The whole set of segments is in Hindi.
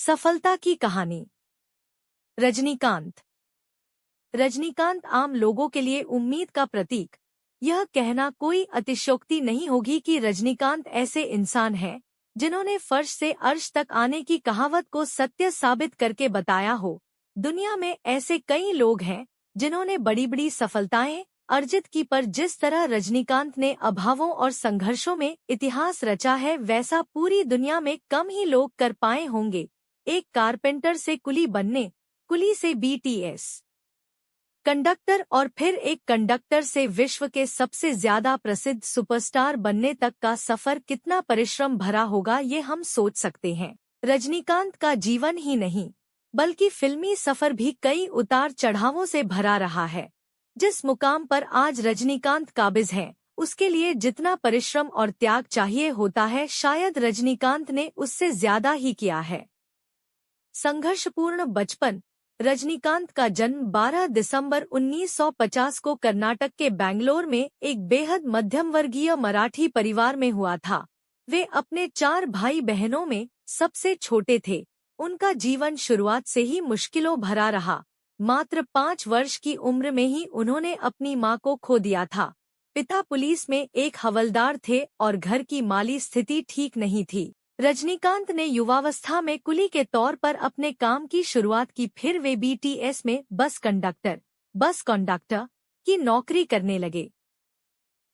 सफलता की कहानी। रजनीकांत। रजनीकांत आम लोगों के लिए उम्मीद का प्रतीक। यह कहना कोई अतिशयोक्ति नहीं होगी कि रजनीकांत ऐसे इंसान हैं जिन्होंने फर्श से अर्श तक आने की कहावत को सत्य साबित करके बताया हो। दुनिया में ऐसे कई लोग हैं जिन्होंने बड़ी बड़ी सफलताएं अर्जित की, पर जिस तरह रजनीकांत ने अभावों और संघर्षों में इतिहास रचा है वैसा पूरी दुनिया में कम ही लोग कर पाए होंगे। एक कारपेंटर से कुली बनने, कुली से बीटीएस कंडक्टर और फिर एक कंडक्टर से विश्व के सबसे ज्यादा प्रसिद्ध सुपरस्टार बनने तक का सफर कितना परिश्रम भरा होगा ये हम सोच सकते हैं। रजनीकांत का जीवन ही नहीं बल्कि फिल्मी सफर भी कई उतार चढ़ावों से भरा रहा है। जिस मुकाम पर आज रजनीकांत काबिज हैं, उसके लिए जितना परिश्रम और त्याग चाहिए होता है शायद रजनीकांत ने उससे ज्यादा ही किया है। संघर्षपूर्ण बचपन। रजनीकांत का जन्म 12 दिसंबर 1950 को कर्नाटक के बैंगलोर में एक बेहद मध्यम वर्गीय मराठी परिवार में हुआ था। वे अपने 4 भाई बहनों में सबसे छोटे थे। उनका जीवन शुरुआत से ही मुश्किलों भरा रहा। मात्र 5 वर्ष की उम्र में ही उन्होंने अपनी मां को खो दिया था। पिता पुलिस में एक हवलदार थे और घर की माली स्थिति ठीक नहीं थी। रजनीकांत ने युवावस्था में कुली के तौर पर अपने काम की शुरुआत की, फिर वे बीटीएस में बस कंडक्टर की नौकरी करने लगे।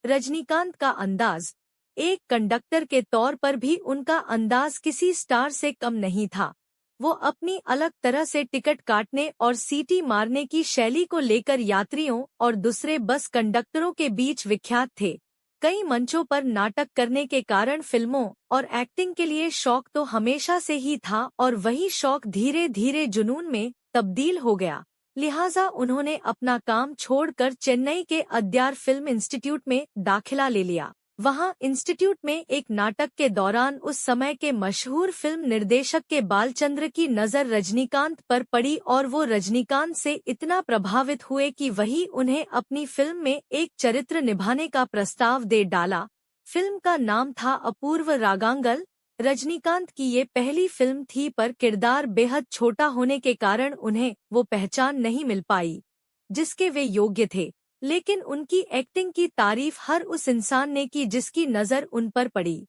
रजनीकांत का अंदाज, एक कंडक्टर के तौर पर भी उनका अंदाज किसी स्टार से कम नहीं था। वो अपनी अलग तरह से टिकट काटने और सीटी मारने की शैली को लेकर यात्रियों और दूसरे बस कंडक्टरों के बीच विख्यात थे। कई मंचों पर नाटक करने के कारण फिल्मों और एक्टिंग के लिए शौक तो हमेशा से ही था और वही शौक धीरे धीरे जुनून में तब्दील हो गया। लिहाजा उन्होंने अपना काम छोड़कर चेन्नई के अद्यार फिल्म इंस्टीट्यूट में दाखिला ले लिया। वहां इंस्टीट्यूट में एक नाटक के दौरान उस समय के मशहूर फिल्म निर्देशक के बालचंद्र की नज़र रजनीकांत पर पड़ी और वो रजनीकांत से इतना प्रभावित हुए कि वही उन्हें अपनी फिल्म में एक चरित्र निभाने का प्रस्ताव दे डाला। फिल्म का नाम था अपूर्व रागांगल। रजनीकांत की ये पहली फिल्म थी, पर किरदार बेहद छोटा होने के कारण उन्हें वो पहचान नहीं मिल पाई जिसके वे योग्य थे। लेकिन उनकी एक्टिंग की तारीफ हर उस इंसान ने की जिसकी नज़र उन पर पड़ी।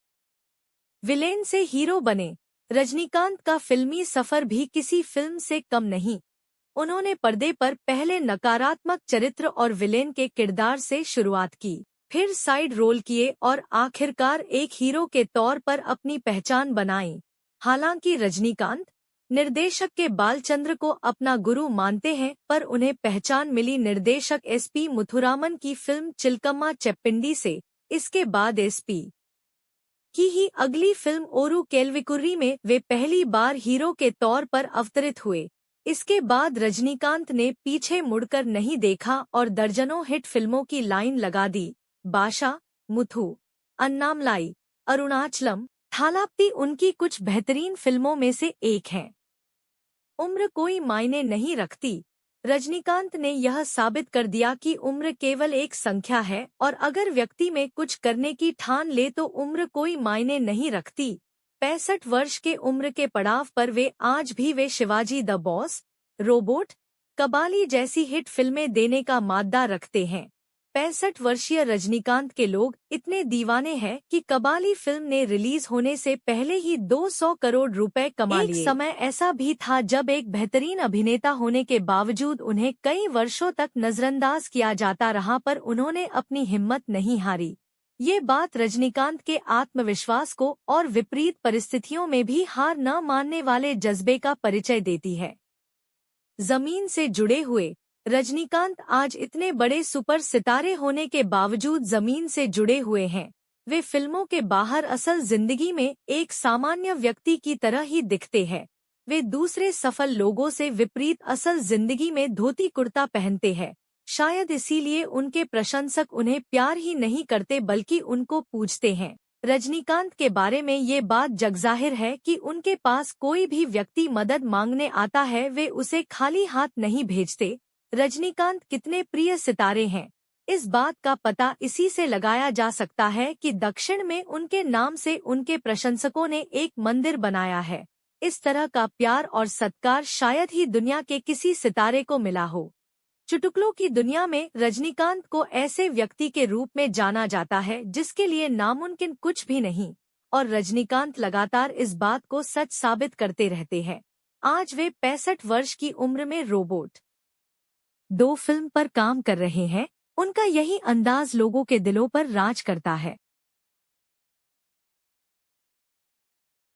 विलेन से हीरो बने। रजनीकांत का फिल्मी सफर भी किसी फिल्म से कम नहीं। उन्होंने पर्दे पर पहले नकारात्मक चरित्र और विलेन के किरदार से शुरुआत की, फिर साइड रोल किए और आखिरकार एक हीरो के तौर पर अपनी पहचान बनाई। हालांकि रजनीकांत निर्देशक के बालचंद्र को अपना गुरु मानते हैं, पर उन्हें पहचान मिली निर्देशक एसपी मुथुरामन की फिल्म चिलकम्मा चेप्पिंडी से। इसके बाद एसपी की ही अगली फिल्म ओरू केल्विकुर्री में वे पहली बार हीरो के तौर पर अवतरित हुए। इसके बाद रजनीकांत ने पीछे मुड़कर नहीं देखा और दर्जनों हिट फिल्मों की लाइन लगा दी। बाशा, मुथु, अन्नामलाई, अरुणाचलम, थालापति उनकी कुछ बेहतरीन फिल्मों में से एक है। उम्र कोई मायने नहीं रखती। रजनीकांत ने यह साबित कर दिया कि उम्र केवल एक संख्या है और अगर व्यक्ति में कुछ करने की ठान ले तो उम्र कोई मायने नहीं रखती। 65 वर्ष के उम्र के पड़ाव पर वे आज भी Shivaji the boss, robot, Kabali जैसी हिट फिल्में देने का माद्दा रखते हैं। 65 वर्षीय रजनीकांत के लोग इतने दीवाने हैं कि कबाली फिल्म ने रिलीज होने से पहले ही 200 करोड़ रुपए कमा लिए। एक समय ऐसा भी था जब एक बेहतरीन अभिनेता होने के बावजूद उन्हें कई वर्षों तक नजरअंदाज किया जाता रहा, पर उन्होंने अपनी हिम्मत नहीं हारी। ये बात रजनीकांत के आत्मविश्वास को और विपरीत परिस्थितियों में भी हार न मानने वाले जज्बे का परिचय देती है। जमीन से जुड़े हुए। रजनीकांत आज इतने बड़े सुपर सितारे होने के बावजूद जमीन से जुड़े हुए हैं। वे फिल्मों के बाहर असल जिंदगी में एक सामान्य व्यक्ति की तरह ही दिखते हैं। वे दूसरे सफल लोगों से विपरीत असल जिंदगी में धोती कुर्ता पहनते हैं। शायद इसीलिए उनके प्रशंसक उन्हें प्यार ही नहीं करते बल्कि उनको पूजते हैं। रजनीकांत के बारे में ये बात जगजाहिर है कि उनके पास कोई भी व्यक्ति मदद मांगने आता है वे उसे खाली हाथ नहीं भेजते। रजनीकांत कितने प्रिय सितारे हैं, इस बात का पता इसी से लगाया जा सकता है कि दक्षिण में उनके नाम से उनके प्रशंसकों ने एक मंदिर बनाया है। इस तरह का प्यार और सत्कार शायद ही दुनिया के किसी सितारे को मिला हो। चुटकुलों की दुनिया में रजनीकांत को ऐसे व्यक्ति के रूप में जाना जाता है जिसके लिए नामुमकिन कुछ भी नहीं, और रजनीकांत लगातार इस बात को सच साबित करते रहते हैं। आज वे 65 वर्ष की उम्र में रोबोट 2 फिल्म पर काम कर रहे हैं। उनका यही अंदाज लोगों के दिलों पर राज करता है।